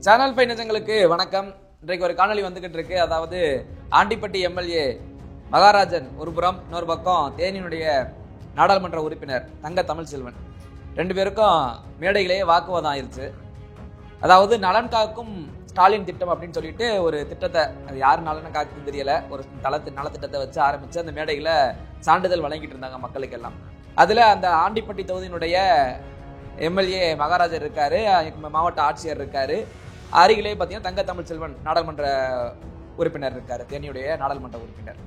Channel by நிஜங்களுக்கு வணக்கம். இன்றைக்கு ஒரு காணொலி வந்துகிட்டு இருக்கு. அதாவது ஆண்டிப்பட்டி எம்எல்ஏ மகாராஜன் ஒரு புறம், இன்னொரு பக்கம் தேனியினுடைய நாடாளுமன்ற உறுப்பினர் தங்க தமிழ்செல்வன், ரெண்டு பேருக்கும் மேடையிலேயே வாக்குவாதம் ஆயிருச்சு. அதாவது நலன் காக்கும் ஸ்டாலின் திட்டம் அப்படின்னு சொல்லிட்டு ஒரு திட்டத்தை, அது யாரு நலனை காக்குன்னு தெரியல, ஒரு நலத்திட்டத்தை வச்சு ஆரம்பிச்சு அந்த மேடையில சான்றிதழ் வழங்கிட்டு இருந்தாங்க மக்களுக்கு எல்லாம். அதுல அந்த ஆண்டிப்பட்டி தொகுதியினுடைய எம்எல்ஏ மகாராஜர் இருக்காரு, மாவட்ட ஆட்சியர் இருக்காரு, அருகிலே பார்த்தீங்கன்னா தங்க தமிழ்செல்வன் நாடாளுமன்ற உறுப்பினர் இருக்காரு, தேனியுடைய நாடாளுமன்ற உறுப்பினர்.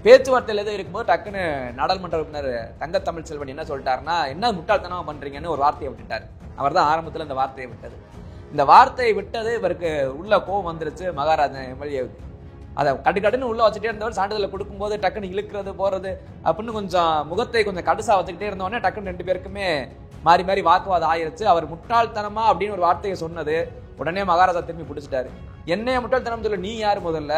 பேச்சுவார்த்தையில் எதுவும் இருக்கும்போது டக்குன்னு நாடாளுமன்ற உறுப்பினர் தங்க தமிழ்செல்வன் என்ன சொல்லிட்டாருன்னா, என்ன முட்டாள்தனமா பண்றீங்கன்னு ஒரு வார்த்தையை விட்டுட்டார். அவர் தான் ஆரம்பத்தில் இந்த வார்த்தையை விட்டது. இந்த வார்த்தையை விட்டது இவருக்கு உள்ள கோவம் வந்துருச்சு மகாராஜன் எம்எல்ஏவுக்கு. அதை கடுன்னு உள்ள வச்சுட்டே இருந்தவர் சான்றிதழ் கொடுக்கும்போது டக்குன்னு இழுக்கிறது போறது அப்படின்னு கொஞ்சம் முகத்தை கொஞ்சம் கடுசா வச்சுக்கிட்டே இருந்தோடனே டக்குன்னு ரெண்டு பேருக்குமே மாறி மாறி வாக்குவாதம் ஆயிருச்சு. அவர் முட்டாள்தனமா அப்படின்னு ஒரு வார்த்தையை சொன்னது உடனே மகாராஜா திரும்பி பிடிச்சிட்டாரு. என்னைய முட்டாள்தனம் சொல்ல, நீ யாரு முதல்ல,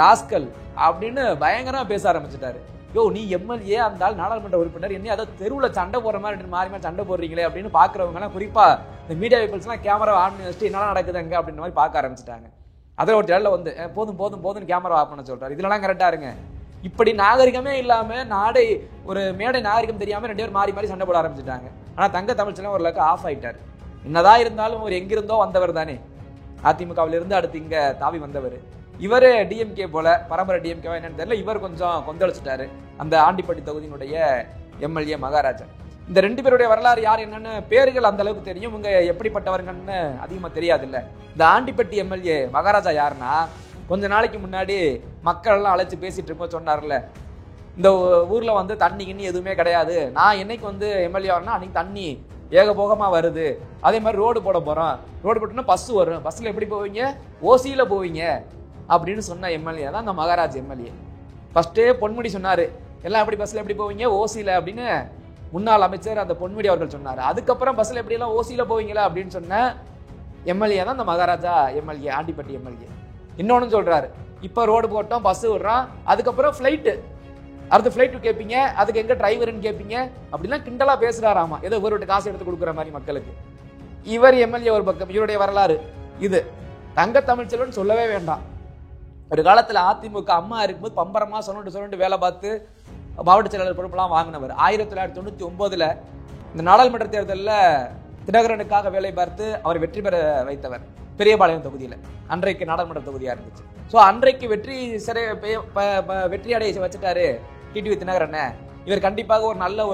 ராஸ்கல் அப்படின்னு பயங்கரமா பேச ஆரம்பிச்சுட்டாரு. யோ, நீ எம்எல்ஏ, அந்த ஆள் நாடாளுமன்ற உறுப்பினர், என்ன ஏதோ தெருவில் சண்டை போடுற மாதிரி மாறி மாறி சண்டை போடுறீங்களே அப்படின்னு பாக்குறவங்க எல்லாம், குறிப்பா இந்த மீடியா பீப்பிள்ஸ் எல்லாம் கேமரா ஆன் பண்ணி வச்சுட்டு என்ன நடக்குதுங்க அப்படின்ற மாதிரி பார்க்க ஆரம்பிச்சுட்டாங்க. அதில் ஒரு ஜெல்ல வந்து போதும் போதும் போதுன்னு கேமரா ஆஃப் பண்ண சொல்றாரு. இதெல்லாம் கரெக்டா இருங்க. இப்படி நாகரிகமே இல்லாம நாடை ஒரு மேடை நாகரிகம் தெரியாம ரெண்டு பேரும் மாறி மாறி சண்டை போட ஆரம்பிச்சுட்டாங்க. ஆனா தங்க தமிழ்செல்வன் ஒரு லக்கு ஆஃப் ஆயிட்டாரு. என்னதான் இருந்தாலும் ஒரு எங்கிருந்தோ வந்தவர் தானே, அதிமுகவில இருந்து அடுத்து இங்க தாவி வந்தவர். இவரு டிஎம்கே போல, பரம்பரை டிஎம்கே என்னன்னு தெரியல, இவர் கொஞ்சம் கொந்தளிச்சுட்டாரு அந்த ஆண்டிப்பட்டி தொகுதியினுடைய எம்எல்ஏ மகாராஜன். இந்த ரெண்டு பேருடைய வரலாறு யார் என்னன்னு பேர்கள் அந்த அளவுக்கு தெரியும், இவங்க எப்படிப்பட்டவர்கள்னு அதிகமா தெரியாது இல்ல. இந்த ஆண்டிப்பட்டி எம்எல்ஏ மகாராஜா யாருன்னா, கொஞ்ச நாளைக்கு முன்னாடி மக்கள் எல்லாம் அழைச்சு பேசிட்டு இருக்கோம் சொன்னார்ல, இந்த ஊர்ல வந்து தண்ணி கிண்ணி எதுவுமே கிடையாது, நான் என்னைக்கு வந்து எம்எல்ஏ ஆனா அன்னைக்கு தண்ணி ஏகபோகமா வருது, அதே மாதிரி ரோடு போட போறோம், ரோடு போட்டோம்னா பஸ் வரும், பஸ்ல எப்படி போவீங்க, ஓசியில போவீங்க அப்படின்னு சொன்ன எம்எல்ஏ தான் இந்த மகாராஜ் எம்எல்ஏ. ஃபர்ஸ்டே பொன்முடி சொன்னாரு, எல்லாம் எப்படி பஸ்ல எப்படி போவீங்க, ஓசியில அப்படின்னு முன்னாள் அமைச்சர் அந்த பொன்முடி அவர்கள் சொன்னாரு. அதுக்கப்புறம் பஸ்ல எப்படி எல்லாம் ஓசியில போவீங்களா அப்படின்னு சொன்ன எம்எல்ஏ தான் இந்த மகாராஜா எம்எல்ஏ, ஆண்டிப்பட்டி எம்எல்ஏ. இன்னொன்னு சொல்றாரு, இப்ப ரோடு போட்டோம், பஸ் விடுறோம், அதுக்கப்புறம் ஃபிளைட்டு, அடுத்த ஃபிளைட் கேட்பீங்க, அதுக்கு எங்க டிரைவர்னு கேட்பீங்க அப்படிலாம் கிண்டலா பேசுறாராமா, ஏதோ இவர்கிட்ட காசு எடுத்து கொடுக்குற மாதிரி மக்களுக்கு. இவர் எம்எல்ஏ ஒரு பக்கம், இவருடைய வரலாறு இது. தங்க தமிழ்செல்வன் சொல்லவே வேண்டாம். ஒரு காலத்துல அதிமுக அம்மா இருக்கும்போது பம்பரமா சொல்லிட்டு வேலை பார்த்து மாவட்ட செயலாளர் பொறுப்பெல்லாம் வாங்கினவர். 1999 இந்த நாடாளுமன்ற தேர்தலில் தினகரனுக்காக வேலை பார்த்து அவர் வெற்றி பெற வைத்தவர் பெரியபாளையம் தொகுதியில், அன்றைக்கு நாடாளுமன்ற தொகுதியா இருந்துச்சு. ஸோ அன்றைக்கு வெற்றி அடைய வச்சுட்டாரு டிடிவி தினகரன். இவர் கண்டிப்பாக ஒரு நல்ல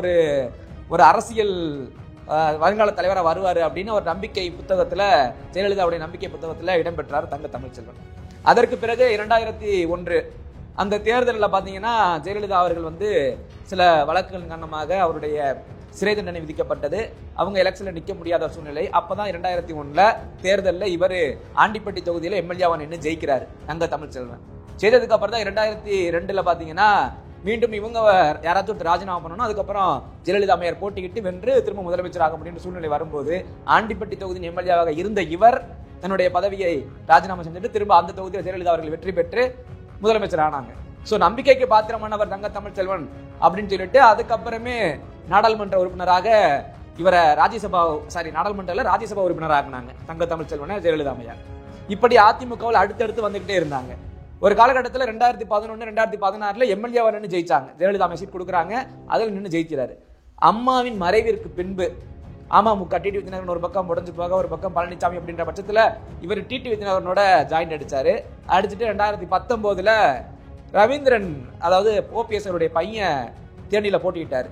ஒரு அரசியல் வருங்கால தலைவராக வருவார் அப்படின்னு ஒரு நம்பிக்கை புத்தகத்துல, ஜெயலலிதாவுடைய நம்பிக்கை புத்தகத்துல இடம்பெற்றார் தங்க தமிழ்செல்வன். அதற்கு பிறகு 2001 அந்த தேர்தலில் பார்த்தீங்கன்னா ஜெயலலிதா அவர்கள் வந்து சில வழக்குகள் காரணமாக அவருடைய சிறை தண்டனை விதிக்கப்பட்டது. அவங்க எலெக்ஷன்ல நிற்க முடியாத சூழ்நிலை. அப்பதான் 2001 தேர்தலில் இவர் ஆண்டிப்பட்டி தொகுதியில எம்எல்ஏவா நின்று ஜெயிக்கிறாரு தங்க தமிழ்செல்வன். செய்ததுக்கு அப்புறம் தான் 2002 பார்த்தீங்கன்னா மீண்டும் இவங்க யாராச்சும் ராஜினாமா பண்ணணும், அதுக்கப்புறம் ஜெயலலிதா அம்மையார் போட்டியிட்டு வென்று திரும்ப முதலமைச்சராக முடியும் சூழ்நிலை வரும்போது ஆண்டிப்பட்டி தொகுதியின் எம்எல்ஏவாக இருந்த இவர் தன்னுடைய பதவியை ராஜினாமா செஞ்சுட்டு திரும்ப அந்த தொகுதியில் ஜெயலலிதா அவர்கள் வெற்றி பெற்று முதலமைச்சர் ஆனாங்க. சோ நம்பிக்கைக்கு பாத்திரமானவர் தங்க தமிழ்செல்வன் அப்படின்னு சொல்லிட்டு அதுக்கப்புறமே நாடாளுமன்ற உறுப்பினராக இவரை நாடாளுமன்றத்தில் ராஜ்யசபா உறுப்பினராக ஆகினாங்க தங்க தமிழ்செல்வனை ஜெயலலிதா அம்மையார். இப்படி அதிமுகவில் அடுத்தடுத்து வந்துகிட்டே இருந்தாங்க. ஒரு காலகட்டத்தில் 2011 2016 எம்எல்ஏவா நின்று ஜெயிச்சாங்க. ஜெயலலிதா அம்மையார் சீட் கொடுக்குறாங்க, அதில் நின்று ஜெயிக்கிறாரு. அம்மாவின் மறைவிற்கு பின்பு அமமுக டிடிவி தினகரன் ஒரு பக்கம் முடிஞ்சு போக, ஒரு பக்கம் பழனிசாமி அப்படின்ற பட்சத்துல இவர் டிடிவி தினகரனோட ஜாயின் அடிச்சாரு. அடிச்சுட்டு 2019 ரவீந்திரன், அதாவது ஓபிஎஸ் அவருடைய பையன் தேனியில போட்டிட்டாரு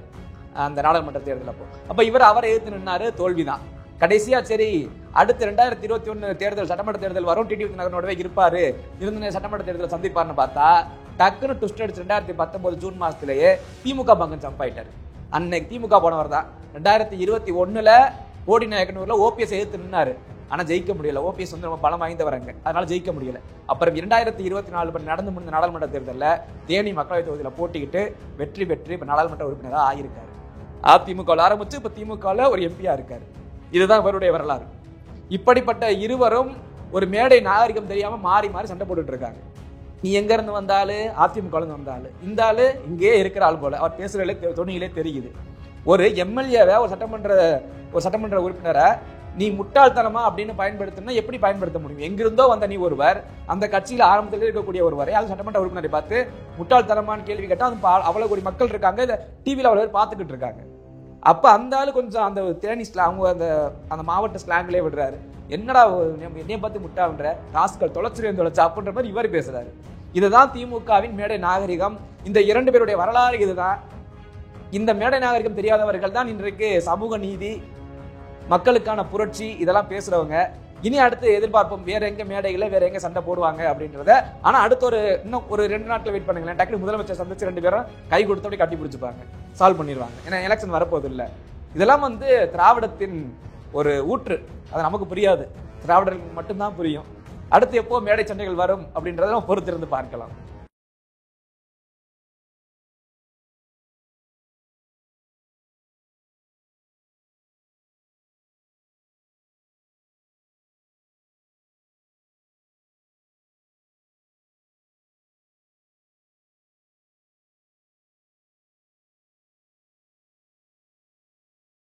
அந்த நாடாளுமன்ற தேர்தல். அப்ப இவர் அவரை எதிர்த்து நின்னாரு, தோல்விதான். கடைசியா சரி அடுத்து 2021 தேர்தல், சட்டமன்ற தேர்தல் வரும், டிடிவி தினகரனோடவே இருப்பாரு, இருந்த சட்டமன்ற தேர்தலை சந்திப்பாருன்னு பார்த்தா டக்குன்னு ட்விஸ்ட் அடிச்சு 2019 ஜூன் மாசத்திலேயே திமுக பங்கம் ஜம்ப் ஆயிட்டாரு. அன்னைக்கு திமுக போனவர் தான் 2021 போடி நாயக்கனூர்ல ஓபிஎஸ் எதிர்த்து நின்னாரு. ஆனா ஜெயிக்க முடியல. ஓபிஎஸ் வந்து ரொம்ப பலம் வாய்ந்தவராங்க, அதனால ஜெயிக்க முடியல. அப்புறம் 2024 நடந்து முடிந்த நாடாளுமன்ற தேர்தலில் தேனி மக்களவை தொகுதியில் போட்டிக்கிட்டு வெற்றி பெற்று இப்ப நாடாளுமன்ற உறுப்பினராக ஆயிருக்காரு. அதிமுக ஆரம்பிச்சு இப்ப திமுக ஒரு எம்பியா இருக்காரு. இதுதான் இவருடைய வரலாறு. இப்படிப்பட்ட இருவரும் ஒரு மேடை நாகரிகம் தெரியாம மாறி மாறி சண்டை போட்டுட்டு இருக்காங்க. நீ எங்க இருந்து வந்தாலும் அதிமுக வந்தாலும் இந்த ஆளு இங்கே இருக்கிற ஆள் போல, அவர் பேசுறதுல துணியிலே தெரியுது. ஒரு எம்எல்ஏவை ஒரு சட்டமன்ற உறுப்பினரை நீ முட்டாள்தனமா அப்படின்னு பயன்படுத்தினா எப்படி பயன்படுத்த முடியும்? எங்கிருந்தோ வந்த நீ ஒருவர் அந்த கட்சியில ஆரம்பத்தில் இருக்கக்கூடிய ஒருவரை அது சட்டமன்ற உறுப்பினரை பார்த்து முட்டாள்தனமான கேள்வி கேட்டா அது அவ்வளவு கோடி மக்கள் இருக்காங்க, இதை டிவியில அவ்வளவு பேர் பார்த்துக்கிட்டு இருக்காங்க. அப்ப அந்த ஆளு கொஞ்சம் அந்த தேனி அவங்க அந்த மாவட்ட ஸ்லாங்லேயே விடுறாரு. என்னடா என்னைய பார்த்து முட்டாள்ன்ற ராஸ்கல் தொலைச்சிருந்தா அப்படின்ற மாதிரி இவர் பேசுறாரு. இதுதான் திமுகவின் மேடை நாகரிகம். இந்த 2 பேருடைய வரலாறு இதுதான். இந்த மேடை நாகரிகம் தெரியாதவர்கள் தான் இன்றைக்கு சமூக நீதி, மக்களுக்கான புரட்சி இதெல்லாம் பேசுறவங்க. இனி அடுத்து எதிர்பார்ப்போம் வேற எங்க மேடைகளை வேற எங்க சண்டை போடுவாங்க அப்படின்றத. ஆனா அடுத்த இன்னும் ஒரு 2 நாட்கள் வெயிட் பண்ணுங்களேன். டக்குனு முதலமைச்சர் சந்திச்சு 2 பேரும் கை கொடுத்தபடி கட்டி பிடிச்சுப்பாங்க, சால்வ் பண்ணிடுவாங்க. ஏன்னா எலெக்ஷன் வரப்போது இல்லை. இதெல்லாம் திராவிடத்தின் ஒரு ஊற்று. அது நமக்கு புரியாது, திராவிடர்களுக்கு மட்டும்தான் புரியும். அடுத்து எப்போ மேடை சண்டைகள் வரும் அப்படின்றத நம்ம பொறுத்திருந்து பார்க்கலாம்.